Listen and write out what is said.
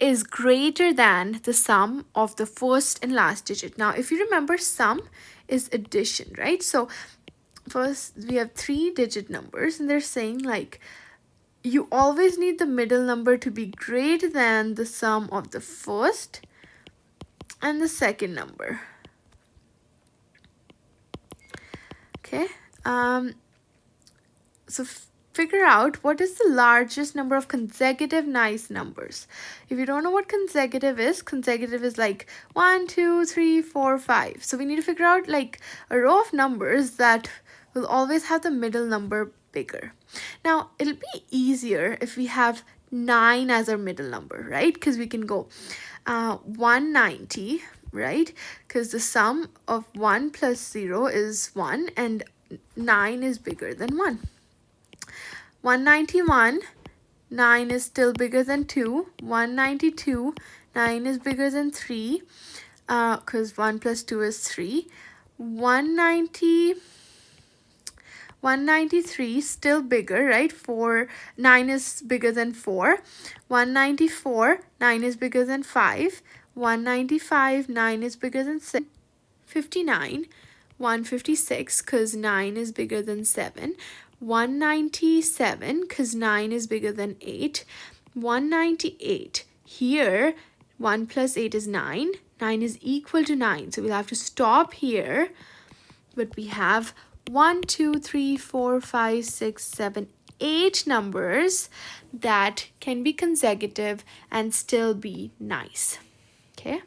is greater than the sum of the first and last digit. Now, if you remember, sum is addition, right? So first we have 3-digit numbers, and they're saying like you always need the middle number to be greater than the sum of the first and the second number. Okay, so figure out what is the largest number of consecutive nice numbers. If you don't know what consecutive is like 1, 2, 3, 4, 5. So we need to figure out like a row of numbers that will always have the middle number bigger. Now, it'll be easier if we have 9 as our middle number, right? Because we can go 190, right? Because the sum of 1 plus 0 is 1, and 9 is bigger than 1. 191, 9 is still bigger than 2. 192, 9 is bigger than 3, because 1 plus 2 is 3. 193, still bigger, right? 9 is bigger than 4. 194, 9 is bigger than 5. 195, 9 is bigger than 6. 59, 156, because 9 is bigger than 7. 197, because 9 is bigger than 8. 198, here 1 plus 8 is 9. 9 is equal to 9, so we'll have to stop here. But we have 1, 2, 3, 4, 5, 6, 7, 8 numbers that can be consecutive and still be nice. Okay.